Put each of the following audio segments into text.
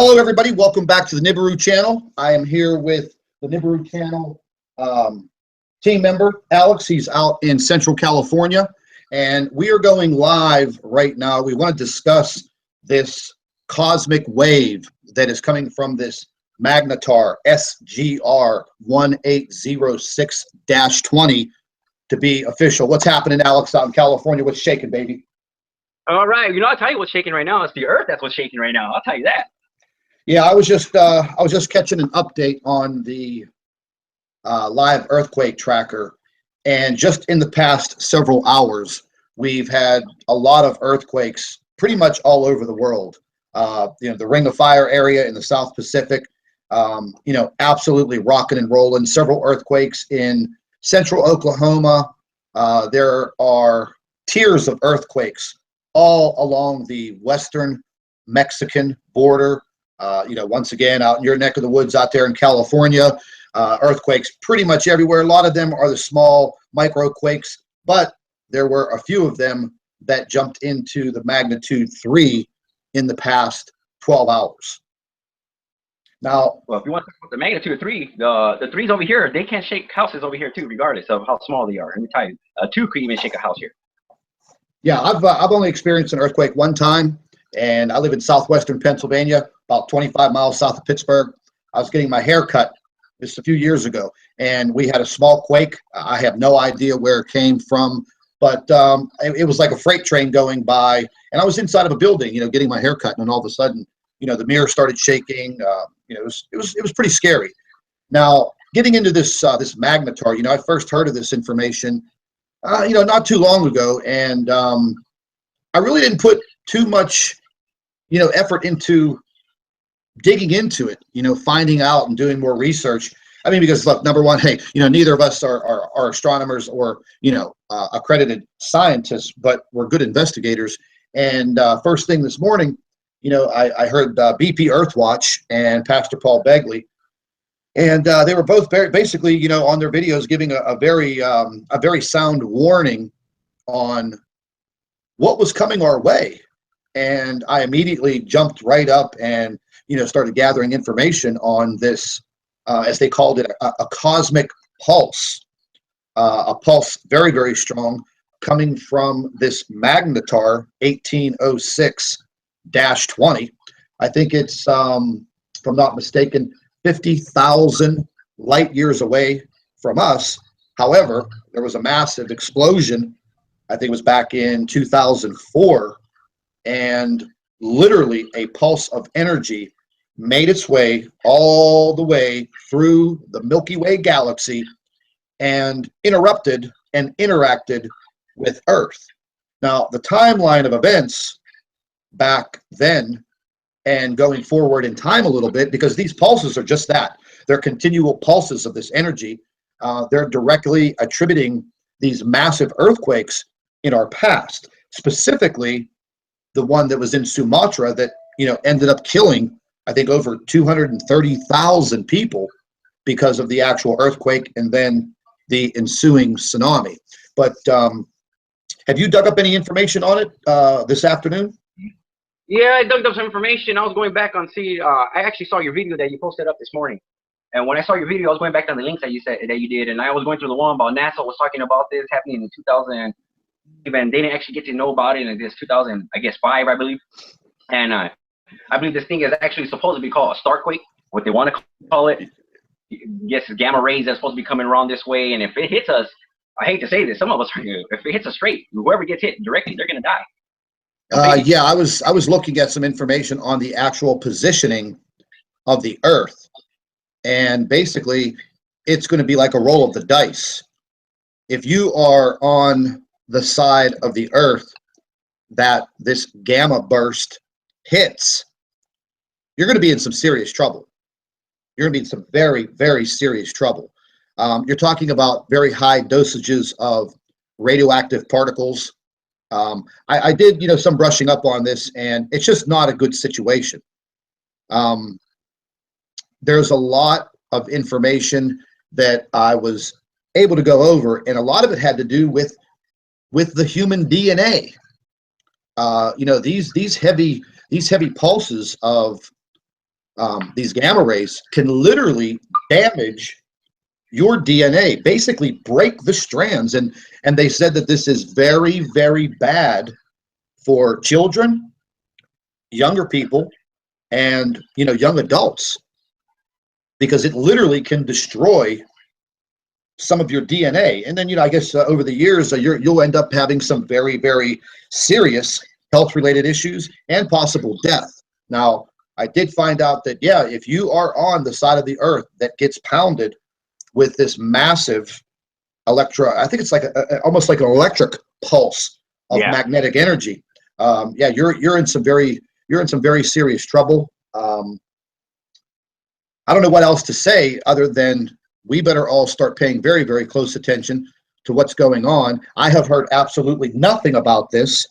Hello, everybody. Welcome back to the Nibiru channel. I am here with the Nibiru channel team member, Alex. He's out in Central California, and we are going live right now. We want to discuss this cosmic wave that is coming from this magnetar SGR 1806-20 to be official. What's happening, Alex, out in California? What's shaking, baby? All right. I'll tell you what's shaking right now. It's the Earth that's what's shaking right now. I'll tell you that. Yeah, I was just catching an update on the live earthquake tracker, and just in the past several hours, we've had a lot of earthquakes pretty much all over the world. The Ring of Fire area in the South Pacific, absolutely rocking and rolling. Several earthquakes in central Oklahoma. There are tiers of earthquakes all along the western Mexican border. Once again, out in your neck of the woods out there in California, earthquakes pretty much everywhere. A lot of them are the small micro quakes, but there were a few of them that jumped into the magnitude 3 in the past 12 hours. Now, well, if you want the magnitude 3, the 3s over here, they can shake houses over here too, regardless of how small they are. Let me tell you, 2 could even shake a house here. Yeah, I've only experienced an earthquake one time, and I live in southwestern Pennsylvania, about 25 miles south of Pittsburgh. I was getting my hair cut just a few years ago, and we had a small quake. I have no idea where it came from, but it was like a freight train going by, and I was inside of a building, getting my hair cut, and all of a sudden, the mirror started shaking. It was pretty scary. Now, getting into this magnetar, I first heard of this information, not too long ago, and I really didn't put too much effort into digging into it, finding out and doing more research. I mean, because look, number one, hey, neither of us are astronomers or, accredited scientists, but we're good investigators. And first thing this morning, I heard BP Earthwatch and Pastor Paul Begley, and they were both basically, on their videos giving a very sound warning on what was coming our way. And I immediately jumped right up and started gathering information on this, as they called it, a cosmic pulse, a pulse very, very strong, coming from this magnetar 1806-20. I think it's, if I'm not mistaken, 50,000 light years away from us. However, there was a massive explosion. I think it was back in 2004, and literally a pulse of energy made its way all the way through the Milky Way galaxy and interrupted and interacted with Earth. Now, the timeline of events back then and going forward in time a little bit, because these pulses are just that. They're continual pulses of this energy. They're directly attributing these massive earthquakes in our past, specifically the one that was in Sumatra that ended up killing, I think, over 230,000 people because of the actual earthquake and then the ensuing tsunami. But have you dug up any information on it this afternoon? Yeah, I dug up some information. I was going back on I actually saw your video that you posted up this morning. And when I saw your video, I was going back on the links that you did, and I was going through the one about NASA was talking about this happening in 2000. Even they didn't actually get to know about it in this 2000, I guess, 5, I believe. And I believe this thing is actually supposed to be called a starquake, what they want to call it. Yes, gamma rays that's supposed to be coming around this way, and if it hits us, I hate to say this, some of us, if it hits us straight, whoever gets hit directly, they're going to die. Yeah, I was looking at some information on the actual positioning of the Earth, and basically, it's going to be like a roll of the dice. If you are on the side of the Earth that this gamma burst hits, you're going to be in some serious trouble. You're going to be in some very, very serious trouble. You're talking about very high dosages of radioactive particles. I did, some brushing up on this, and it's just not a good situation. There's a lot of information that I was able to go over, and a lot of it had to do with the human DNA. These heavy pulses of these gamma rays can literally damage your DNA, basically break the strands. And they said that this is very, very bad for children, younger people, and young adults, because it literally can destroy some of your DNA. And then I guess over the years you'll end up having some very, very serious health related issues and possible death. Now, I did find out that if you are on the side of the earth that gets pounded with this massive I think it's like almost like an electric pulse of magnetic energy. You're in some very serious trouble. I don't know what else to say other than we better all start paying very, very close attention to what's going on. I have heard absolutely nothing about this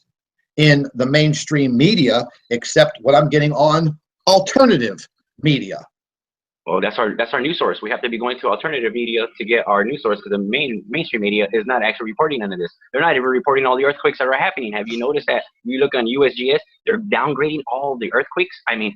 in the mainstream media except what I'm getting on alternative media. Well, that's our news source. We have to be going to alternative media to get our news source, because the mainstream media is not actually reporting none of this. They're not even reporting all the earthquakes that are happening. Have you noticed that? You look on USGS, they're downgrading all the earthquakes. I mean,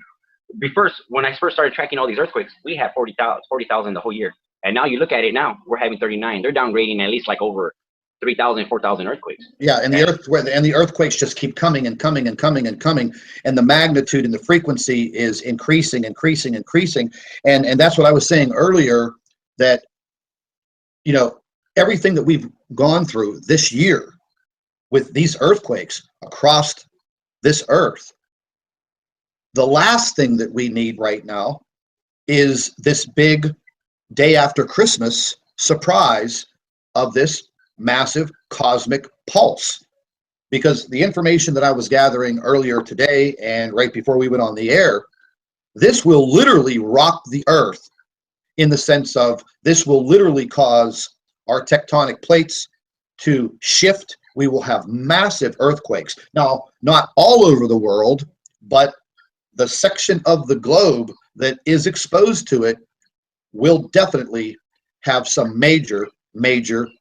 when I first started tracking all these earthquakes, we had 40,000 the whole year. And now you look at it now, we're having 39. They're downgrading at least like over 3,000, 4,000 earthquakes. Yeah, and the earthquakes just keep coming and coming and coming and coming, and the magnitude and the frequency is increasing. And that's what I was saying earlier, that everything that we've gone through this year with these earthquakes across this earth, the last thing that we need right now is this big day after Christmas surprise of this massive cosmic pulse. Because the information that I was gathering earlier today and right before we went on the air, this will literally rock the earth, in the sense of this will literally cause our tectonic plates to shift. We will have massive earthquakes. Now, not all over the world, but the section of the globe that is exposed to it will definitely have some major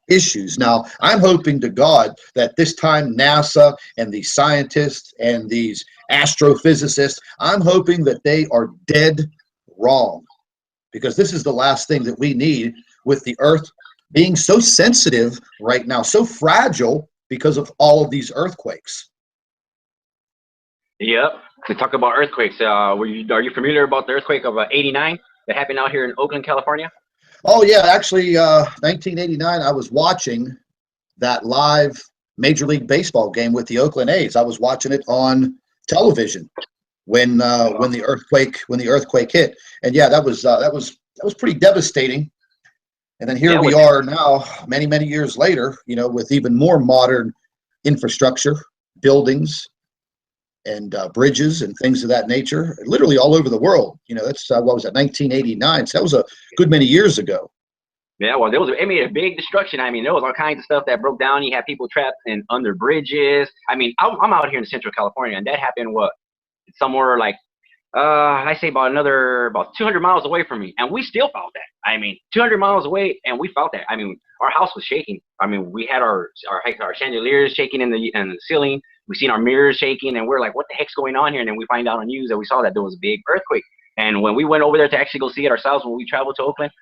issues. Now, I'm hoping to God that this time NASA and these scientists and these astrophysicists, I'm hoping that they are dead wrong, because this is the last thing that we need, with the earth being so sensitive right now, so fragile because of all of these earthquakes. Yep. To talk about earthquakes, are you familiar about the earthquake of '89 that happened out here in Oakland, California? Oh yeah, actually, 1989, I was watching that live Major League Baseball game with the Oakland A's. I was watching it on television when the earthquake hit, and yeah, that was pretty devastating. And then here we are now, many years later, with even more modern infrastructure, buildings, and bridges and things of that nature, literally all over the world. That's what was that, 1989? So that was a good many years ago. Yeah, well, it made a big destruction. I mean, there was all kinds of stuff that broke down. You had people trapped under bridges. I mean, I'm out here in Central California, and that happened somewhere like I say about 200 miles away from me, and we still felt that. I mean, 200 miles away, and we felt that. I mean, our house was shaking. I mean, we had our chandeliers shaking in the ceiling. We seen our mirrors shaking, and we're like, what the heck's going on here? And then we find out on news that we saw that there was a big earthquake. And when we went over there to actually go see it ourselves, when we traveled to Oakland,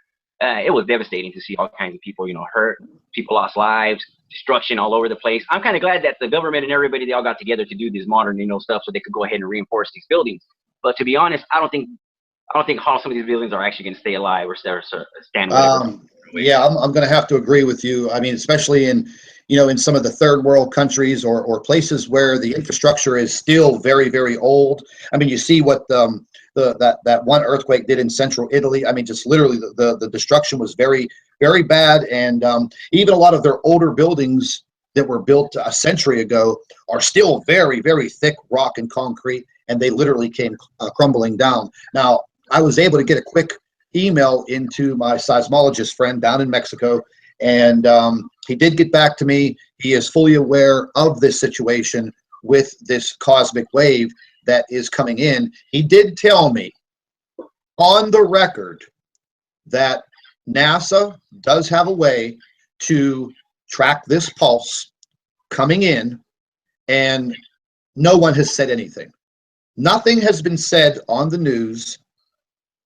it was devastating to see all kinds of people, hurt. People lost lives, destruction all over the place. I'm kind of glad that the government and everybody, they all got together to do this modern, stuff, so they could go ahead and reinforce these buildings. But to be honest, I don't think how some of these buildings are actually going to stay alive or stand. Yeah, I'm going to have to agree with you. I mean, especially in some of the third world countries or places where the infrastructure is still very, very old. I mean, you see what that one earthquake did in central Italy. I mean, just literally the destruction was very, very bad. And even a lot of their older buildings that were built a century ago are still very, very thick rock and concrete, and they literally came crumbling down. Now, I was able to get a quick email into my seismologist friend down in Mexico, and he did get back to me. He is fully aware of this situation with this cosmic wave that is coming in. He did tell me on the record that NASA does have a way to track this pulse coming in, and no one has said anything. Nothing has been said on the news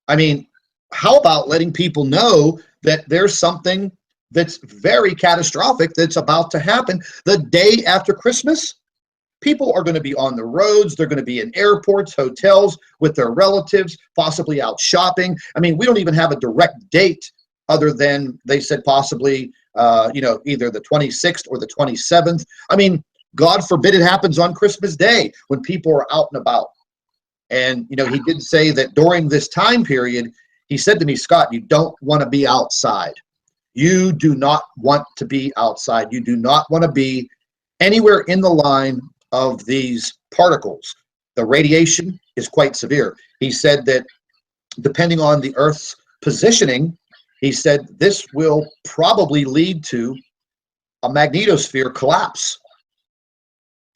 I mean, how about letting people know that there's something that's very catastrophic that's about to happen the day after Christmas? People are going to be on the roads. They're going to be in airports, hotels with their relatives, possibly out shopping. I mean, we don't even have a direct date other than they said possibly, either the 26th or the 27th. I mean, God forbid it happens on Christmas Day when people are out and about. And, he did say that during this time period, he said to me, Scott, you don't want to be outside. You do not want to be outside. You do not want to be anywhere in the line of these particles. The radiation is quite severe. He said that depending on the Earth's positioning, he said this will probably lead to a magnetosphere collapse.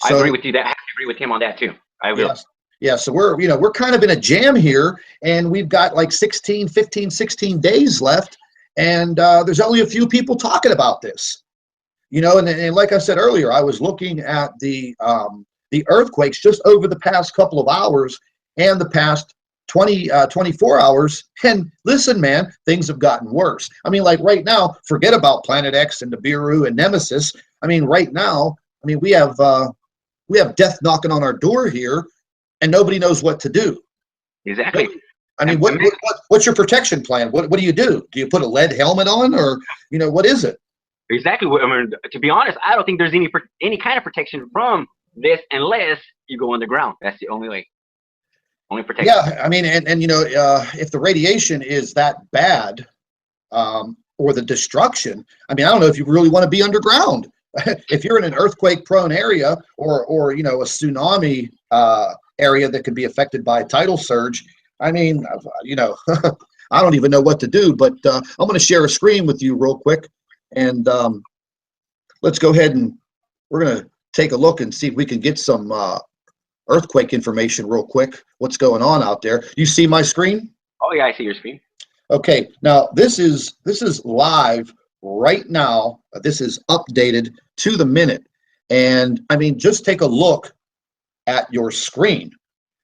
So, I agree with you. I have to agree with him on that too. I will. Yes. Yeah, so we're kind of in a jam here, and we've got like 15, 16 days left, and there's only a few people talking about this. And like I said earlier, I was looking at the earthquakes just over the past couple of hours and the past 24 hours. And listen, man, things have gotten worse. I mean, like right now, forget about Planet X and Nibiru and Nemesis. I mean, right now, we have death knocking on our door here, and nobody knows what to do. Exactly. I mean, what's your protection plan? What do you do? Do you put a lead helmet on, or what is it? Exactly. I mean, to be honest, I don't think there's any kind of protection from this unless you go underground. That's the only way. Only protection. Yeah, I mean, and if the radiation is that bad, or the destruction, I mean, I don't know if you really want to be underground. If you're in an earthquake-prone area or a tsunami area that could be affected by a tidal surge, I mean, I don't even know what to do. But I'm going to share a screen with you real quick. And let's go ahead and we're going to take a look and see if we can get some earthquake information real quick. What's going on out there? You see my screen? Oh yeah, I see your screen. Okay, now this is live right now. This is updated to the minute. And I mean, just take a look at your screen.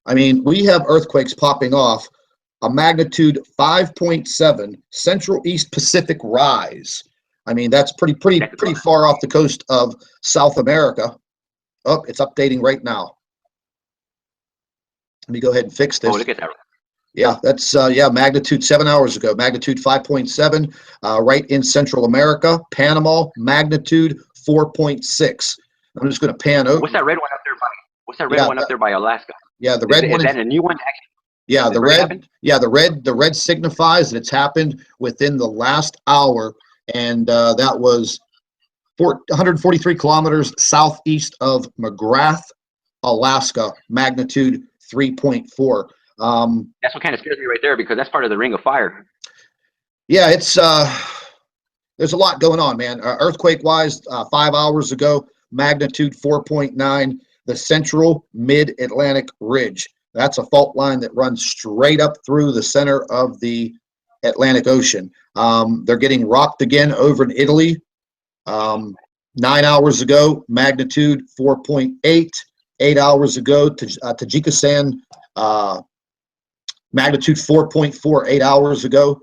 I mean, we have earthquakes popping off. A magnitude 5.7 Central East Pacific rise. I mean, that's pretty far off the coast of South America. Oh, it's updating right now. Let me go ahead and fix this. Oh, look at that. Yeah, that's magnitude 7 hours ago. Magnitude 5.7 right in Central America. Panama, magnitude 4.6. I'm just going to pan over. What's that red one up there by? What's that red one up there by Alaska? Yeah, the red one. Is that a new one? Yeah, the red. Yeah, the red signifies that it's happened within the last hour, and that was 143 kilometers southeast of McGrath, Alaska, magnitude 3.4. That's what kind of scares me right there, because that's part of the Ring of Fire. Yeah, it's there's a lot going on, man. Earthquake-wise, 5 hours ago, magnitude 4.9, the Central Mid-Atlantic Ridge. That's a fault line that runs straight up through the center of the Atlantic Ocean. They're getting rocked again over in Italy. 9 hours ago, magnitude 4.8. 8 hours ago, Tajikistan, magnitude 4.4, 8 hours ago.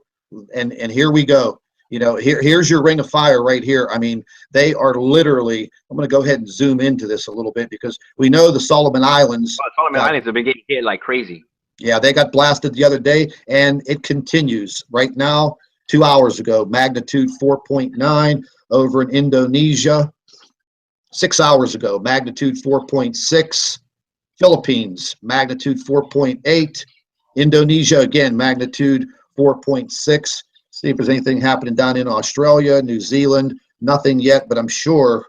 And here we go. Here's your Ring of Fire right here. I mean, they are literally, I'm going to go ahead and zoom into this a little bit, because we know the Solomon Islands. Solomon Islands have been getting hit like crazy. Yeah, they got blasted the other day, and it continues right now. 2 hours ago, magnitude 4.9 over in Indonesia. 6 hours ago, magnitude 4.6. Philippines, magnitude 4.8. Indonesia, again, magnitude 4.6. See if there's anything happening down in Australia, New Zealand. Nothing yet, but I'm sure.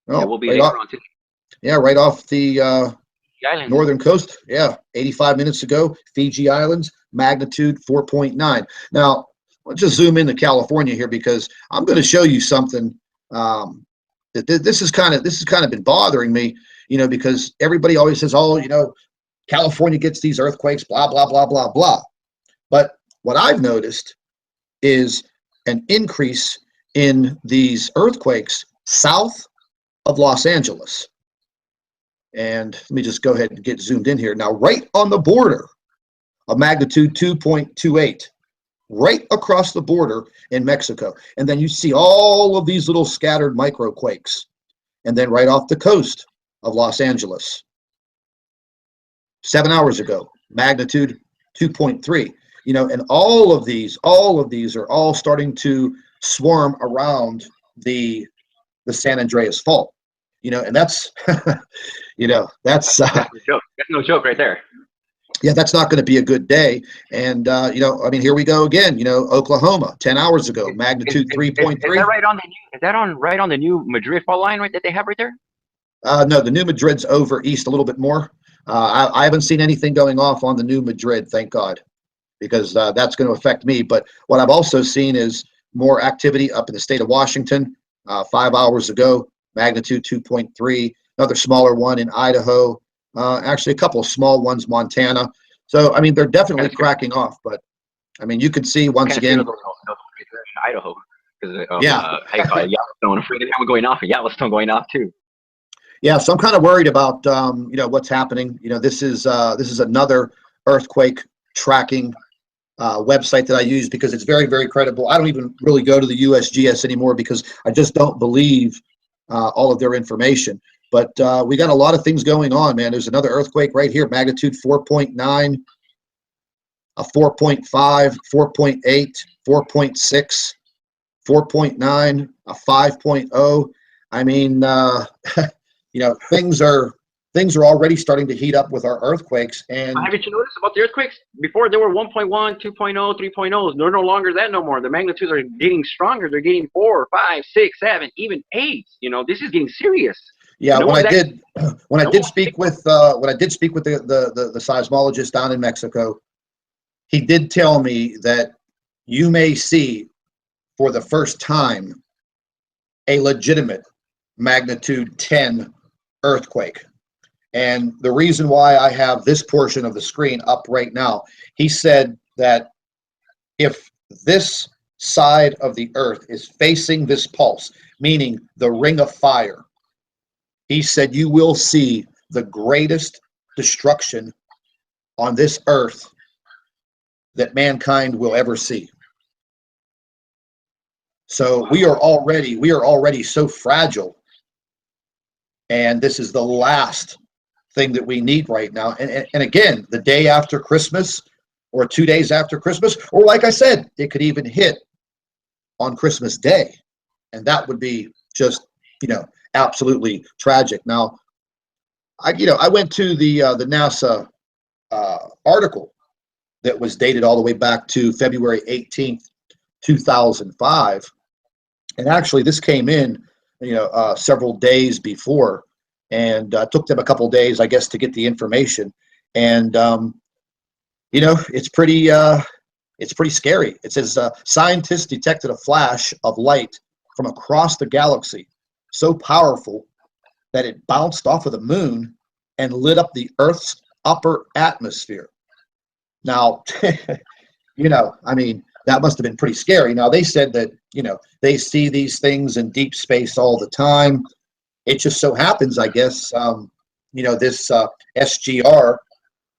Yeah, we'll be later on today. Yeah, right off the islands. Northern coast. Yeah, 85 minutes ago, Fiji Islands, magnitude 4.9. Now, let's just zoom into California here, because I'm going to show you something that this has kind of been bothering me, because everybody always says, oh, California gets these earthquakes, blah, blah, blah, blah, blah. But what I've noticed is an increase in these earthquakes south of Los Angeles. And let me just go ahead and get zoomed in here. Now, right on the border of magnitude 2.28 right across the border in Mexico. And then you see all of these little scattered microquakes. And then right off the coast of Los Angeles, 7 hours ago, magnitude 2.3. You know, and all of these are all starting to swarm around the San Andreas Fault. You know, and that's, you know, that's That's no joke. That's no joke right there. yeah, that's not going to be a good day. And, you know, I mean, here we go again, you know, Oklahoma, 10 hours ago, magnitude 3.3. Is that right on the new? Is that on right on the new Madrid fault line right that they have right there? No, the New Madrid's over east a little bit more. I haven't seen anything going off on the New Madrid, thank God, because that's going to affect me. But what I've also seen is more activity up in the state of Washington 5 hours ago, magnitude 2.3, another smaller one in Idaho, actually a couple of small ones, Montana. So, I mean, they're definitely cracking off. But, I mean, you can see once again. In Idaho, because Yeah. how you call it, Yellowstone. I'm afraid of one going off, and Yellowstone going off too. Yeah, so I'm kind of worried about you know, what's happening. You know, this is another earthquake tracking website that I use because it's very, very credible. I don't even really go to the USGS anymore because I just don't believe all of their information. But we got a lot of things going on, man. There's another earthquake right here, magnitude 4.9, a 4.5, 4.8, 4.6, 4.9, a 5.0. I mean, you know, things are already starting to heat up with our earthquakes. And haven't you noticed about the earthquakes? Before they were 1.1, 2.0, 3.0s. They're no longer that no more. The magnitudes are getting stronger. They're getting 4, 5, 6, 7, even 8. You know, this is getting serious. yeah, No when I one's did speak with the seismologist down in Mexico, he did tell me that you may see for the first time a legitimate magnitude 10 earthquake. And the reason why I have this portion of the screen up right now, he said that if this side of the earth is facing this pulse, meaning the ring of fire, he said you will see the greatest destruction on this earth that mankind will ever see. So we are already so fragile, and this is the last thing that we need right now. And again, the day after Christmas or 2 days after Christmas, or like I said, it could even hit on Christmas Day, and that would be just, you know, absolutely tragic. Now, I went to the NASA article that was dated all the way back to February 18th, 2005, and actually this came in, you know, several days before, and took them a couple days, I guess, to get the information. And you know, it's pretty scary. It says scientists detected a flash of light from across the galaxy, so powerful that it bounced off of the moon and lit up the Earth's upper atmosphere. Now, you know, I mean, that must have been pretty scary. Now, they said that, you know, they see these things in deep space all the time. It just so happens, I guess, you know, this SGR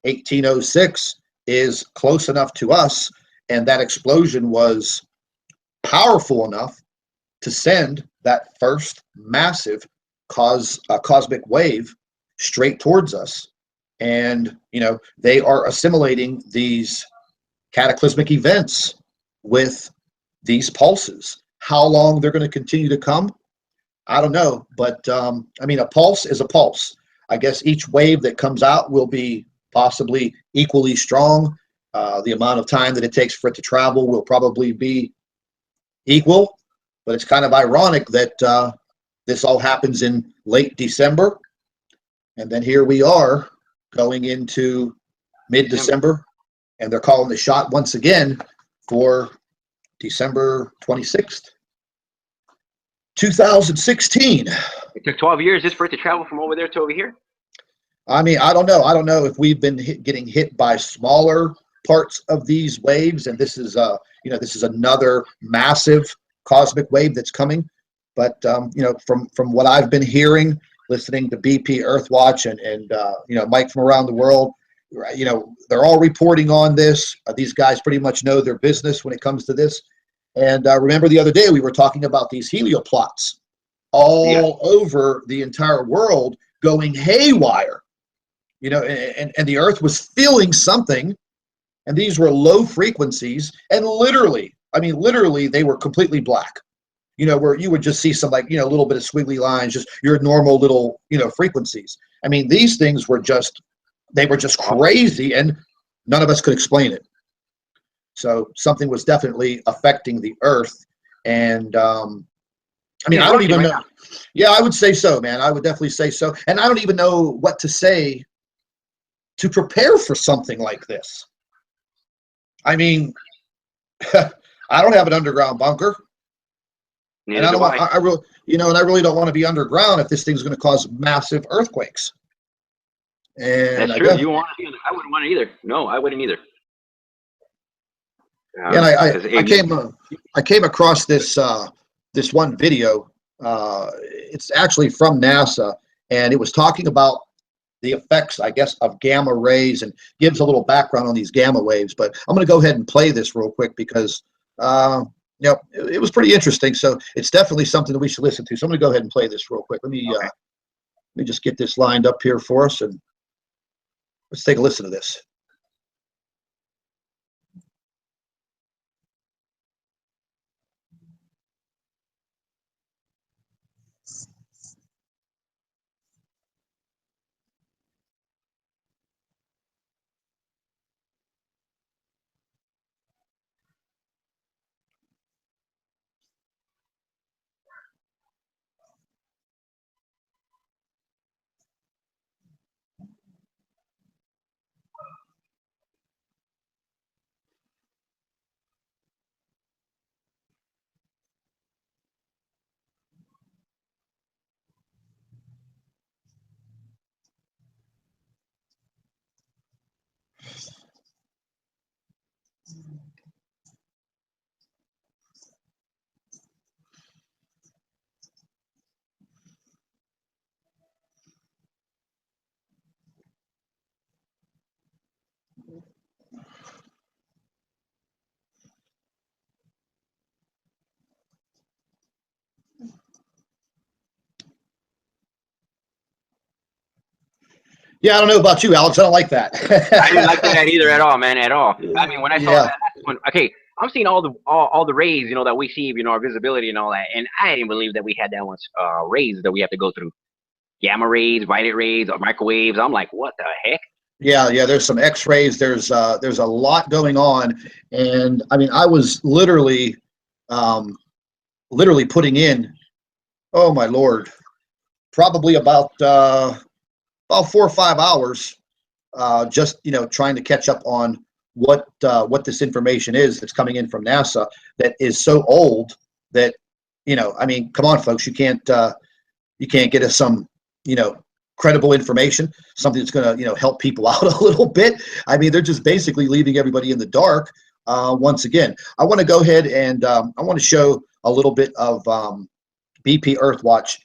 1806 is close enough to us, and that explosion was powerful enough to send that first massive cosmic wave straight towards us. And, you know, they are assimilating these cataclysmic events with these pulses. How long they're going to continue to come, I don't know. But, I mean, a pulse is a pulse. I guess each wave that comes out will be possibly equally strong. The amount of time that it takes for it to travel will probably be equal. But it's kind of ironic that this all happens in late December. And then here we are going into mid-December, and they're calling the shot once again for December 26th, 2016. It took 12 years just for it to travel from over there to over here. I mean, I don't know. I don't know if we've been getting hit by smaller parts of these waves, and this is, you know, this is another massive cosmic wave that's coming. But you know, from what I've been hearing, listening to BP Earthwatch and you know, Mike from around the world, You know, they're all reporting on this. These guys pretty much know their business when it comes to this. And remember the other day we were talking about these helioplots Yeah. all over the entire world going haywire. You know, and the Earth was feeling something, and these were low frequencies, and literally, I mean, literally, they were completely black. You know, where you would just see some, like, you know, a little bit of squiggly lines, just your normal little, you know, frequencies. I mean, these things were just, they were just crazy, and none of us could explain it. So something was definitely affecting the Earth, and I mean, It's I don't rushing even right know. now. Yeah, I would say so, man. I would definitely say so, and I don't even know what to say to prepare for something like this. I mean, I don't have an underground bunker, and Neither I do don't want. I. I really, you know, and I really don't want to be underground if this thing's going to cause massive earthquakes. And That's I true. guess, You want to be in I wouldn't want it either. No, I wouldn't either. yeah, and Because I came across this this one video. It's actually from NASA, and it was talking about the effects, I guess, of gamma rays, and gives a little background on these gamma waves. But I'm going to go ahead and play this real quick because, you know, it was pretty interesting. So it's definitely something that we should listen to. So I'm going to go ahead and play this real quick. Let me just get this lined up here for us, and let's take a listen to this. Yeah, I don't know about you, Alex. I don't like I didn't like that. that either at all, man, at all. I mean, when I saw Yeah, that, okay, I'm seeing all the rays, that we see, our visibility and all that, and I didn't believe that we had that much rays that we have to go through. Gamma rays, violet rays, or microwaves. I'm like, what the heck? yeah. There's some X-rays. There's a lot going on, and I mean, I was um, literally putting in. Oh my lord, probably about 4 or 5 hours, just, you know, trying to catch up on what this information is that's coming in from NASA that is so old that, you know, I mean, come on, folks, you can't get us some, you know, credible information, something that's going to, you know, help people out a little bit. I mean, they're just basically leaving everybody in the dark. Once again, I want to go ahead and I want to show a little bit of BP Earthwatch,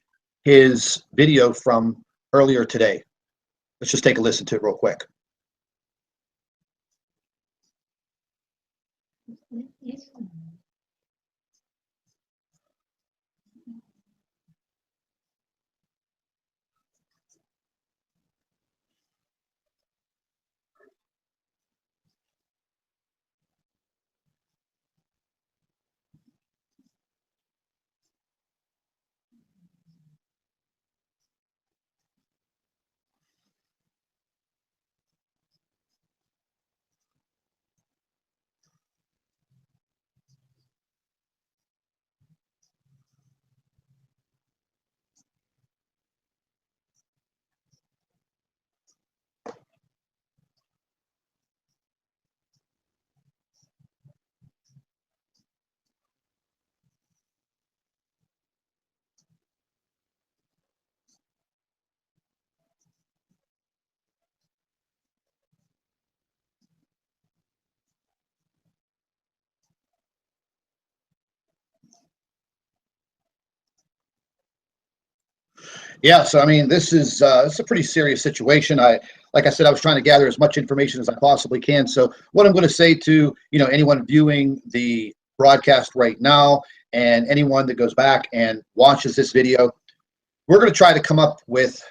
his video from earlier today. Let's just take a listen to it real quick. Yeah, so I mean, this is it's a pretty serious situation. Like I said, I was trying to gather as much information as I possibly can. So what I'm going to say to anyone viewing the broadcast right now, and anyone that goes back and watches this video, we're going to try to come up with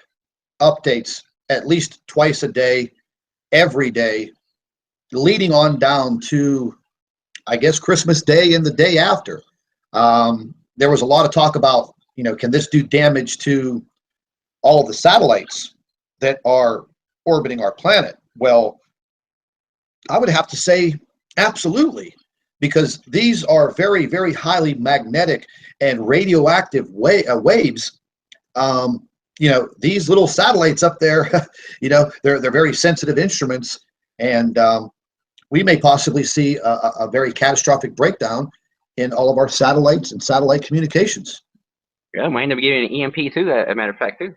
updates at least twice a day, every day, leading on down to, I guess, Christmas Day and the day after. There was a lot of talk about, can this do damage to all of the satellites that are orbiting our planet? Well, I would have to say absolutely, because these are very, very highly magnetic and radioactive waves. These little satellites up there, they're very sensitive instruments, and we may possibly see a very catastrophic breakdown in all of our satellites and satellite communications. Yeah, might end up getting an EMP too. As a matter of fact, too.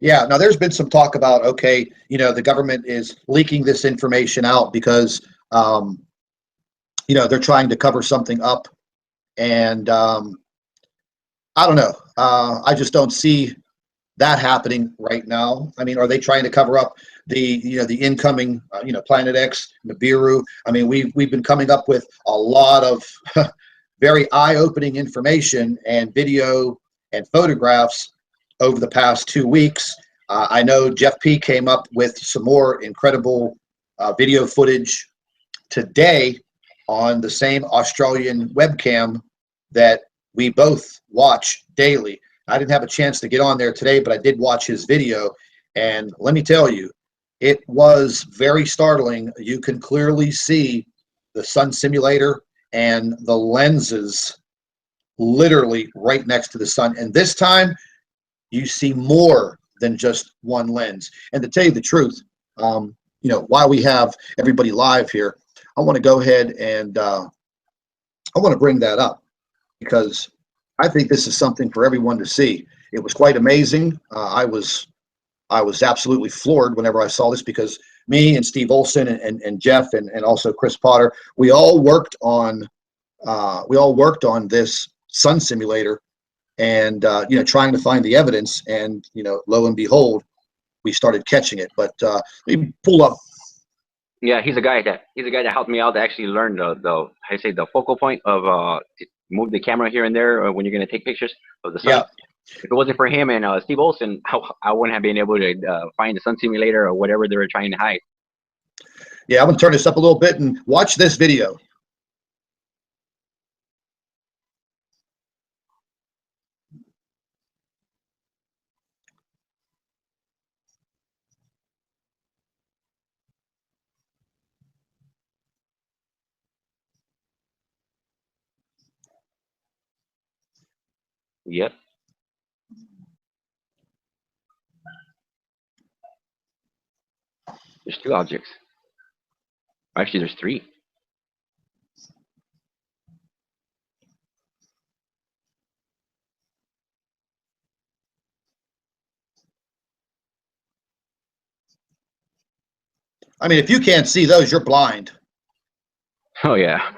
Yeah, now there's been some talk about, okay, the government is leaking this information out because, they're trying to cover something up. And I don't know. I just don't see that happening right now. I mean, are they trying to cover up the incoming, Planet X, Nibiru? I mean, we've been coming up with a lot of very eye-opening information and video and photographs over the past 2 weeks. I know Jeff P. came up with some more incredible video footage today on the same Australian webcam that we both watch daily. I didn't have a chance to get on there today, but I did watch his video, and let me tell you, it was very startling. You can clearly see the sun simulator and the lenses literally right next to the sun, and this time you see more than just one lens. And to tell you the truth, while we have everybody live here, I want to go ahead and I want to bring that up, because I think this is something for everyone to see. It was quite amazing. I was absolutely floored whenever I saw this, because me and Steve Olson and Jeff and also Chris Potter, we all worked on this sun simulator, and trying to find the evidence, and lo and behold, we started catching it. But we pulled up. Yeah, he's a guy that helped me out to actually learn the focal point of move the camera here and there when you're going to take pictures of the sun. Yeah. If it wasn't for him and Steve Olson, I wouldn't have been able to find the sun simulator or whatever they were trying to hide. Yeah, I'm going to turn this up a little bit and watch this video. Yep. There's 2 objects. Actually, there's 3. I mean, if you can't see those, you're blind. Oh, yeah.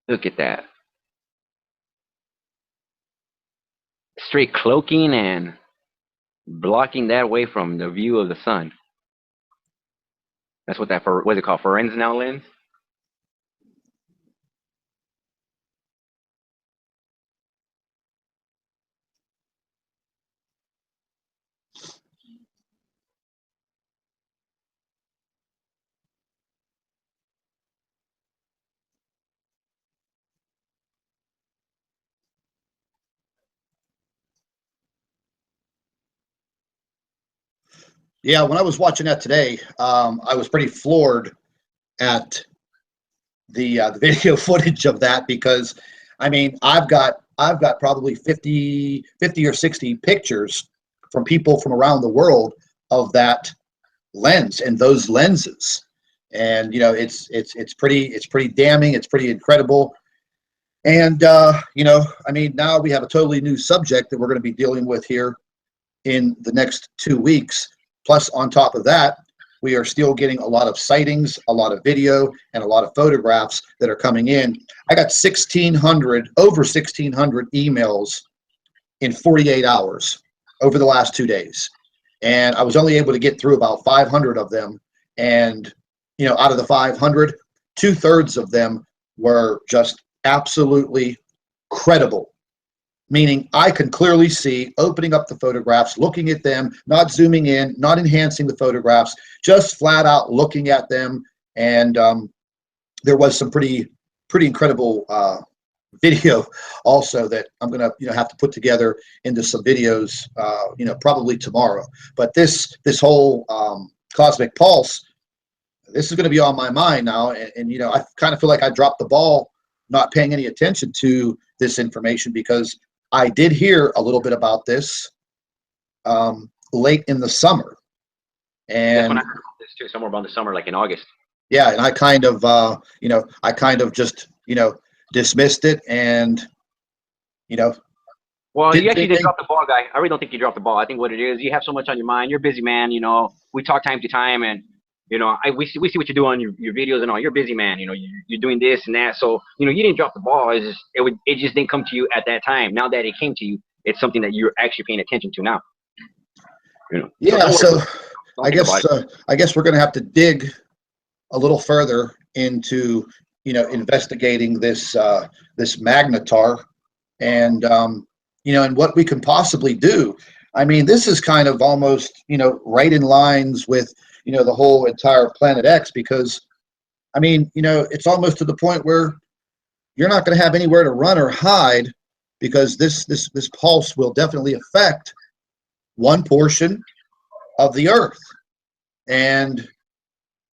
Look at that. Straight cloaking and blocking that way from the view of the sun. That's what what's it called? Fresnel lens? Yeah, when I was watching that today, I was pretty floored at the video footage of that, because I mean, I've got probably 50 or 60 pictures from people from around the world of that lens and those lenses, and it's pretty damning. It's pretty incredible. And I mean, now we have a totally new subject that we're going to be dealing with here in the next 2 weeks. Plus, on top of that, we are still getting a lot of sightings, a lot of video, and a lot of photographs that are coming in. I got over 1,600 emails in 48 hours over the last 2 days. And I was only able to get through about 500 of them. And, you know, out of the 500, 2/3 of them were just absolutely credible. Meaning I can clearly see opening up the photographs, looking at them, not zooming in, not enhancing the photographs, just flat out looking at them. And there was some pretty incredible video also that I'm gonna have to put together into some videos probably tomorrow. But this whole cosmic pulse, this is going to be on my mind now, and I kind of feel like I dropped the ball not paying any attention to this information, because I did hear a little bit about this late in the summer. That's when And I heard about this too, somewhere about the summer, like in August. yeah, and I kind of just dismissed it, and Well, didn't you actually think didn't drop the ball, guy. I really don't think you dropped the ball. I think what it is, you have so much on your mind. You're a busy man. We talk time to time, and we see what you do on your videos and all. You're a busy man. You're doing this and that. So you didn't drop the ball. It just didn't come to you at that time. Now that it came to you, it's something that you're actually paying attention to now. Yeah, so I guess we're going to have to dig a little further into investigating this magnetar, and and what we can possibly do. I mean, this is kind of almost right in lines with the whole entire Planet X, because I mean, it's almost to the point where you're not going to have anywhere to run or hide, because this pulse will definitely affect one portion of the Earth. And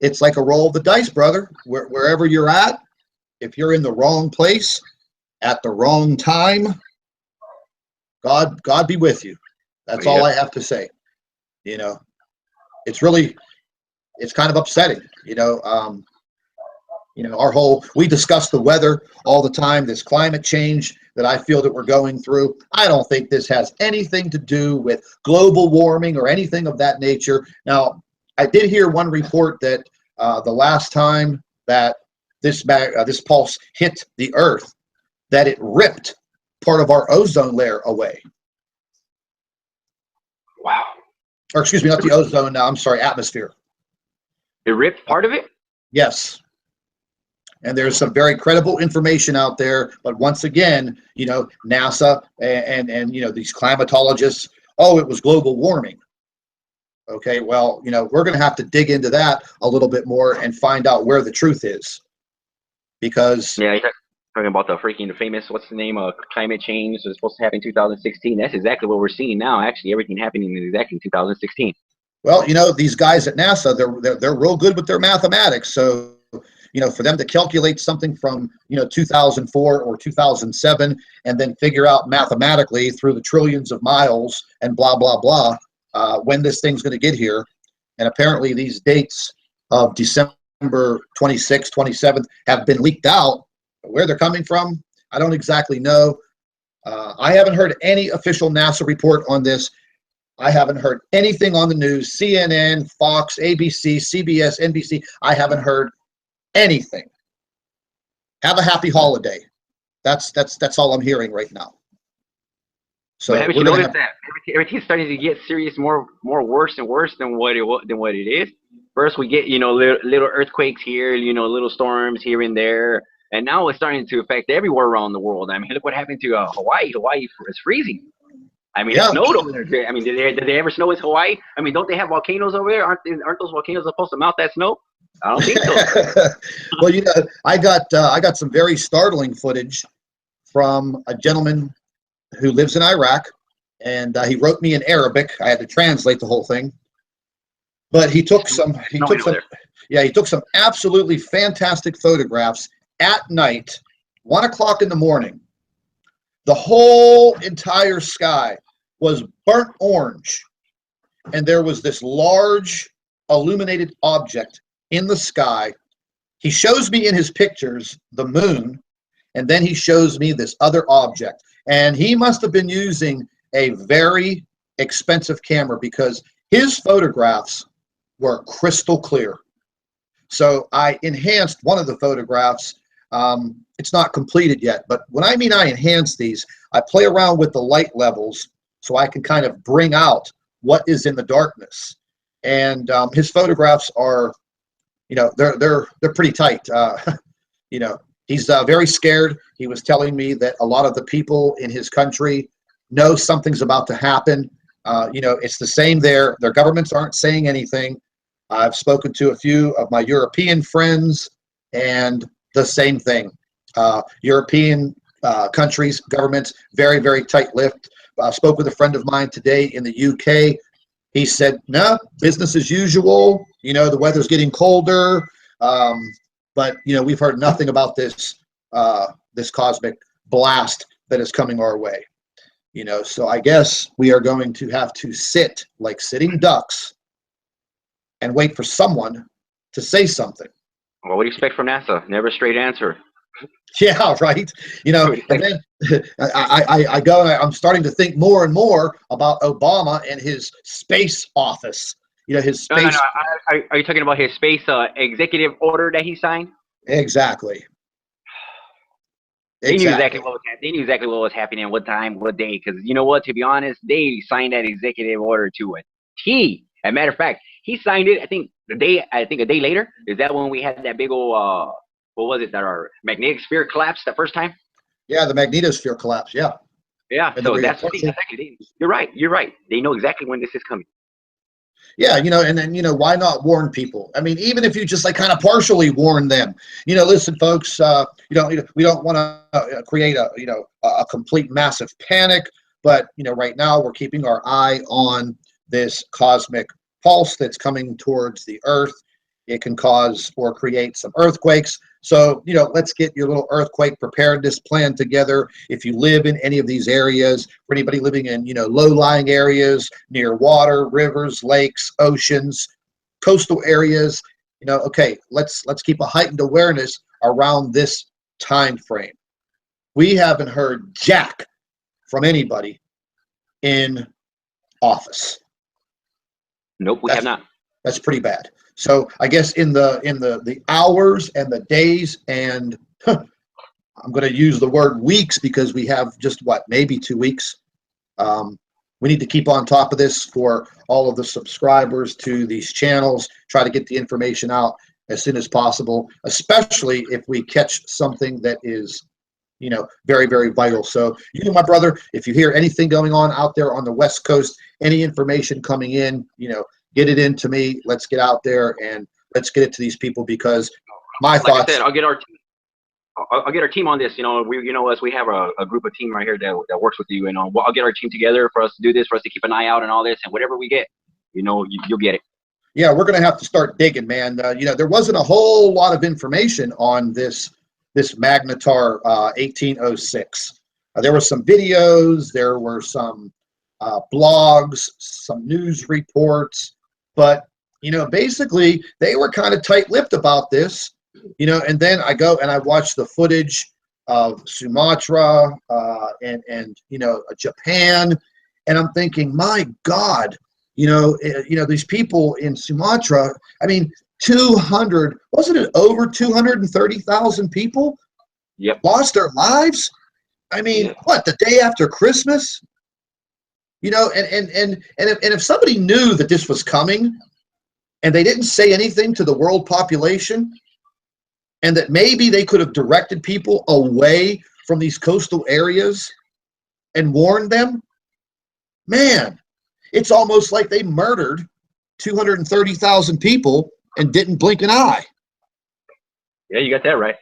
it's like a roll of the dice, brother. Wherever you're at, if you're in the wrong place at the wrong time, God be with you. That's all I have to say. It's kind of upsetting. We discuss the weather all the time, this climate change that I feel that we're going through. I don't think this has anything to do with global warming or anything of that nature. Now, I did hear one report that the last time that this pulse hit the Earth, that it ripped part of our ozone layer away. Wow. Or excuse me, not the ozone. I'm sorry, atmosphere. It ripped part of it? Yes. And there's some very credible information out there, but once again, NASA and these climatologists, oh, it was global warming. Okay, well, we're going to have to dig into that a little bit more and find out where the truth is, because you're talking about the famous, what's the name, climate change was supposed to happen in 2016. That's exactly what we're seeing now. Actually, everything happening in exactly 2016. Well, these guys at NASA, they're real good with their mathematics. So, for them to calculate something from 2004 or 2007, and then figure out mathematically through the trillions of miles and blah blah blah when this thing's going to get here, and apparently these dates of December 26th, 27th have been leaked out. Where they're coming from, I don't exactly know. I haven't heard any official NASA report on this. I haven't heard anything on the news, CNN, Fox, ABC, CBS, NBC. I haven't heard anything. Have a happy holiday. That's all I'm hearing right now. So but haven't you noticed that everything's starting to get serious, more worse and worse than what it is? First we get little earthquakes here, little storms here and there, and now it's starting to affect everywhere around the world. I mean, look what happened to Hawaii. Hawaii is freezing. I mean, it snowed over there. I mean, did they ever snow in Hawaii? I mean, don't they have volcanoes over there? Aren't those volcanoes supposed to melt that snow? I don't think so. Well, I got some very startling footage from a gentleman who lives in Iraq, and he wrote me in Arabic. I had to translate the whole thing, but he took some absolutely fantastic photographs at night, 1 o'clock in the morning. The whole entire sky was burnt orange, and there was this large illuminated object in the sky. He shows me in his pictures the moon, and then he shows me this other object. And he must have been using a very expensive camera, because his photographs were crystal clear. So I enhanced one of the photographs. It's not completed yet, but when I mean I enhance these, I play around with the light levels so I can kind of bring out what is in the darkness. And his photographs are, they're pretty tight. He's very scared. He was telling me that a lot of the people in his country know something's about to happen. It's the same there. Their governments aren't saying anything. I've spoken to a few of my European friends, and the same thing. European countries, governments, very, very tight-lipped. I spoke with a friend of mine today in the UK. He said, no, business as usual. The weather's getting colder. But we've heard nothing about this cosmic blast that is coming our way. So I guess we are going to have to sit like sitting ducks and wait for someone to say something. Well, what do you expect from NASA? Never a straight answer. Yeah, right. And then I go and I'm starting to think more and more about Obama and his space office. His space. No. Are you talking about his space executive order that he signed? Exactly. They knew exactly what was happening. They knew exactly what was happening, what time, what day. Because you know what? To be honest, they signed that executive order to a T. As a matter of fact, he signed it. I think a day later. Is that when we had that big old what was it? That our magnetic sphere collapsed the first time? Yeah, the magnetosphere collapse. Yeah. Yeah. So that's exactly. You're right. You're right. They know exactly when this is coming. Yeah, and then, why not warn people? I mean, even if you just kind of partially warn them, listen, folks, we don't want to create a complete massive panic, but, right now we're keeping our eye on this cosmic pulse that's coming towards the Earth. It can cause or create some earthquakes. So, let's get your little earthquake preparedness plan together. If you live in any of these areas, for anybody living in, low-lying areas, near water, rivers, lakes, oceans, coastal areas, okay, let's keep a heightened awareness around this time frame. We haven't heard jack from anybody in office. Nope, we have not. That's pretty bad. So I guess in the hours and the days and I'm going to use the word weeks because we have just maybe 2 weeks. We need to keep on top of this for all of the subscribers to these channels. Try to get the information out as soon as possible, especially if we catch something that is, very, very vital. So my brother, if you hear anything going on out there on the West Coast, any information coming in, get it into me. Let's get out there and let's get it to these people because my thoughts. Like I said, I'll get our team on this. We have a group of team right here that works with you, and I'll get our team together for us to do this, for us to keep an eye out and all this, and whatever we get, you'll get it. Yeah, we're going to have to start digging, man. There wasn't a whole lot of information on this Magnetar 1806. There were some videos, there were some blogs, some news reports. But, basically they were kind of tight-lipped about this, and then I go and I watch the footage of Sumatra and Japan, and I'm thinking, my God, these people in Sumatra, I mean, 200, wasn't it over 230,000 people lost their lives? I mean, what, the day after Christmas? And if somebody knew that this was coming and they didn't say anything to the world population and that maybe they could have directed people away from these coastal areas and warned them, man, it's almost like they murdered 230,000 people and didn't blink an eye. Yeah, you got that right.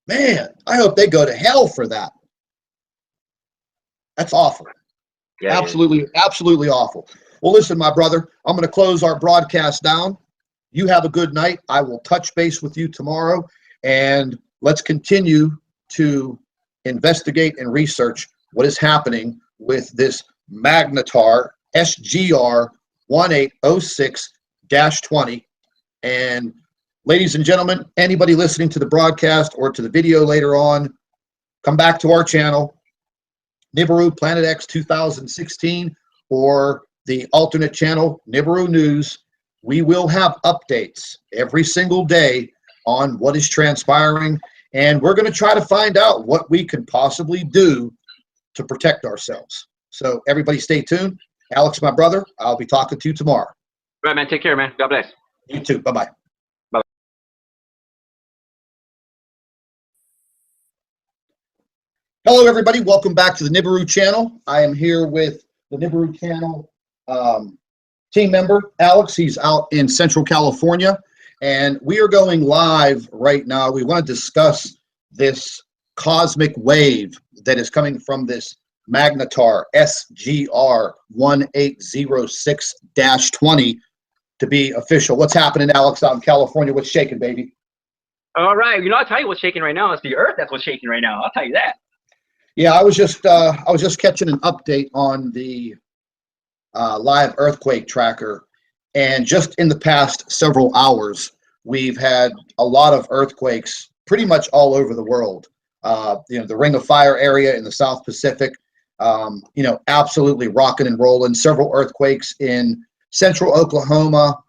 Man, I hope they go to hell for that. That's awful. Yeah, absolutely awful. Well, listen, my brother, I'm going to close our broadcast down. You have a good night. I will touch base with you tomorrow, and let's continue to investigate and research what is happening with this Magnetar SGR 1806-20. And ladies and gentlemen, anybody listening to the broadcast or to the video later on, come back to our channel, Nibiru Planet X 2016, or the alternate channel, Nibiru News. we will have updates every single day on what is transpiring, and we're going to try to find out what we can possibly do to protect ourselves. So everybody stay tuned. Alex, my brother, I'll be talking to you tomorrow. Right, man. Take care, man. God bless. You too. Bye-bye. Bye. Hello, everybody. Welcome back to the Nibiru channel. I am here with the Nibiru channel team member, Alex. He's out in Central California, and we are going live right now. We want to discuss this cosmic wave that is coming from this magnetar SGR 1806-20 to be official. What's happening, Alex, out in California? What's shaking, baby? All right. I'll tell you what's shaking right now. It's the Earth that's what's shaking right now. I'll tell you that. Yeah, I was just catching an update on the live earthquake tracker, and just in the past several hours, we've had a lot of earthquakes pretty much all over the world. The Ring of Fire area in the South Pacific, absolutely rocking and rolling. Several earthquakes in central Oklahoma.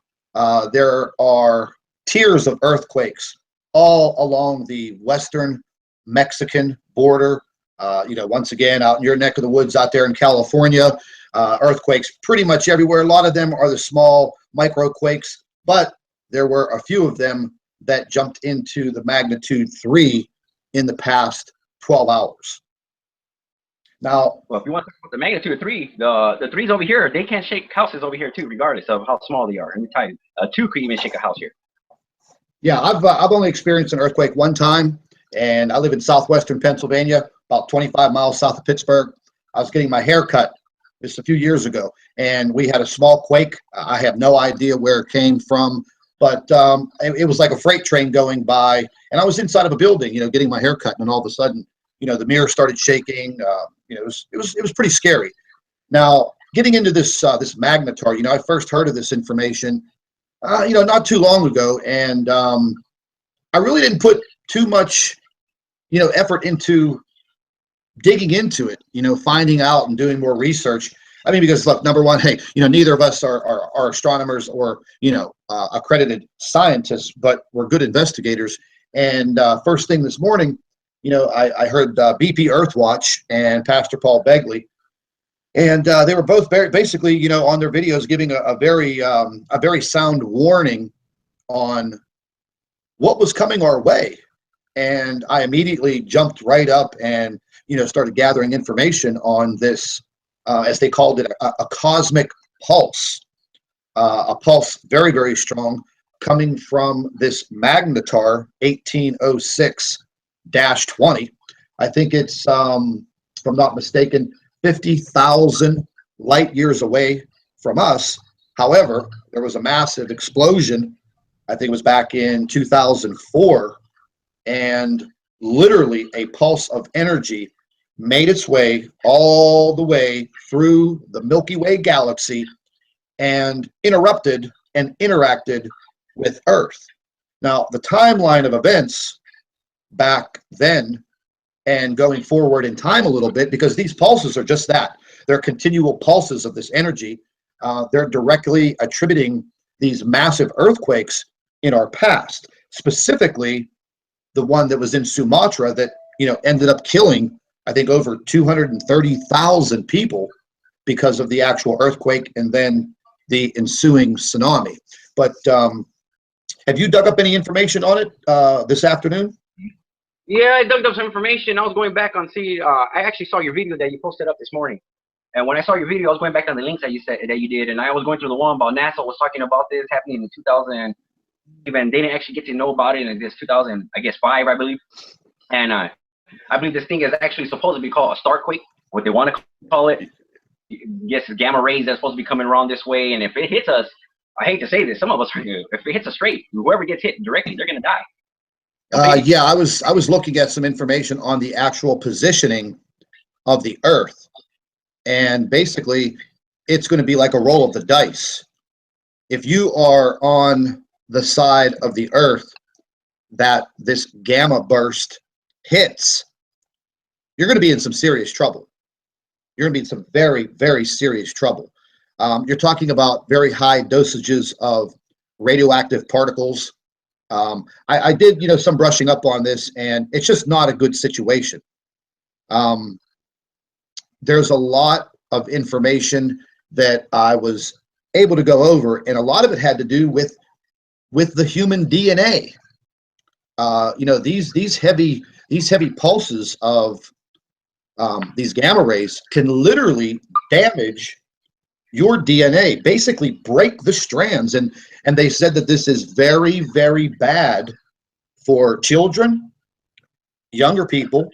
There are tiers of earthquakes all along the western Mexican border. Once again, out in your neck of the woods out there in California, earthquakes pretty much everywhere. A lot of them are the small microquakes, but there were a few of them that jumped into the magnitude 3 in the past 12 hours. Now, well, if you want the magnitude of 3, the 3s over here, they can shake houses over here too, regardless of how small they are. Let me tell you, 2 could even shake a house here. Yeah, I've only experienced an earthquake one time, and I live in southwestern Pennsylvania, about 25 miles south of Pittsburgh. I was getting my hair cut just a few years ago, and we had a small quake. I have no idea where it came from, but it was like a freight train going by, and I was inside of a building, getting my hair cut, and all of a sudden, the mirror started shaking. It was pretty scary. Now, getting into this magnetar, I first heard of this information, not too long ago, and I really didn't put too much, effort into digging into it, finding out and doing more research. I mean, because look, number one, hey, neither of us are astronomers or, accredited scientists, but we're good investigators. And first thing this morning, I heard BP Earthwatch and Pastor Paul Begley, and they were both basically, on their videos giving a very sound warning on what was coming our way. And I immediately jumped right up and, started gathering information on this, as they called it, a cosmic pulse, a pulse very, very strong, coming from this magnetar 1806-20. I think it's, if I'm not mistaken, 50,000 light years away from us. However, there was a massive explosion. I think it was back in 2004, and literally a pulse of energy made its way all the way through the Milky Way galaxy and interrupted and interacted with Earth. Now, the timeline of events back then and going forward in time a little bit, because these pulses are just that. They're continual pulses of this energy. They're directly attributing these massive earthquakes in our past, specifically the one that was in Sumatra that, ended up killing, I think, over 230,000 people because of the actual earthquake and then the ensuing tsunami. But have you dug up any information on it this afternoon? Yeah, I dug up some information. I was going back on I actually saw your video that you posted up this morning. And when I saw your video, I was going back on the links that you did, and I was going through the one about NASA was talking about this happening in 2000. Even they didn't actually get to know about it in this 2000, I guess 5, I believe. And I believe this thing is actually supposed to be called a starquake, what they want to call it. Yes, gamma rays that's supposed to be coming around this way, and if it hits us, I hate to say this, some of us, if it hits us straight, whoever gets hit directly, they're gonna die. Yeah, I was looking at some information on the actual positioning of the Earth, and basically, it's going to be like a roll of the dice. If you are on the side of the Earth that this gamma burst hits, you're going to be in some serious trouble. You're going to be in some very, very serious trouble. You're talking about very high dosages of radioactive particles. I did, some brushing up on this, and it's just not a good situation. There's a lot of information that I was able to go over, and a lot of it had to do with the human DNA. These heavy pulses of these gamma rays can literally damage your DNA, basically break the strands. And they said that this is very, very bad for children, younger people,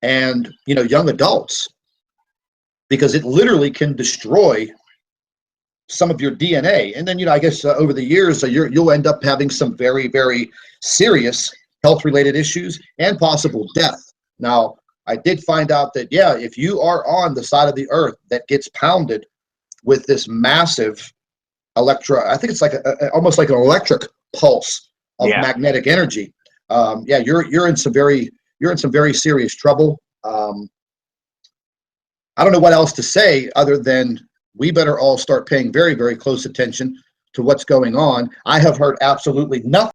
and young adults, because it literally can destroy some of your DNA. And then I guess over the years you'll end up having some very, very serious health-related issues and possible death. Now, I did find out that if you are on the side of the earth that gets pounded with this massive I think it's like almost like an electric pulse of magnetic energy. You're in some very serious trouble. I don't know what else to say other than we better all start paying very, very close attention to what's going on. I have heard absolutely nothing